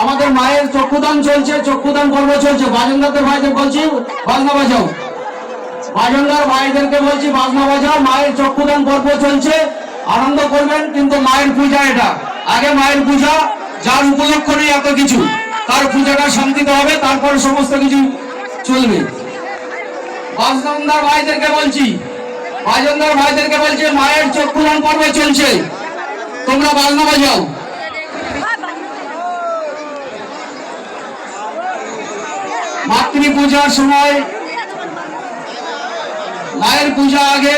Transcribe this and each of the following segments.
আমাদের মায়ের চক্ষুদান চলছে, চক্ষুদান পর্ব চলছে। বাজনদারদের ভাইদের বলছি বাজনা বাজাও, বাজনদার ভাইদেরকে বলছি বাজনা বাজাও। মায়ের চক্ষুদান পর্ব চলছে, আনন্দ করবেন। কিন্তু মায়ের পূজা এটা, আগে মায়ের পূজা, যার উপলক্ষ নেই এত কিছু, তার পূজাটা শান্তিতে হবে, তারপর সমস্ত কিছু চলবে। বাজনদার ভাইদেরকে বলছি, বাজনদার ভাইদেরকে বলছি মায়ের চক্ষুদান পর্ব চলছে, তোমরা বাজনা বাজাও। মাতৃ পূজার সময় মায়ের পূজা আগে,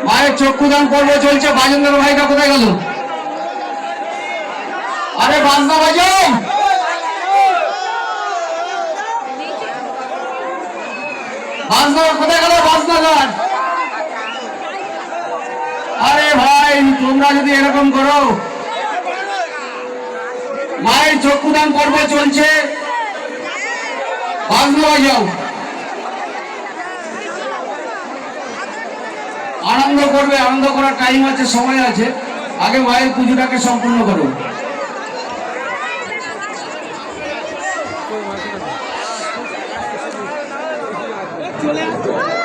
মায়ের চক্ষুদান পর্ব চলছে। বাজনদার ভাইটা কোথায় গেল? আরে বাজনা বাজাও, বাজনা কোথায় গেল? বাজনাগার। আরে ভাই তোমরা যদি এরকম করো, মায়ের চক্ষুদান পর্ব চলছে, বাজনা বাজাও। আনন্দ করবে, আনন্দ করার টাইম আছে, সময় আছে, আগে মায়ের পুজোটাকে সম্পূর্ণ করো। চলে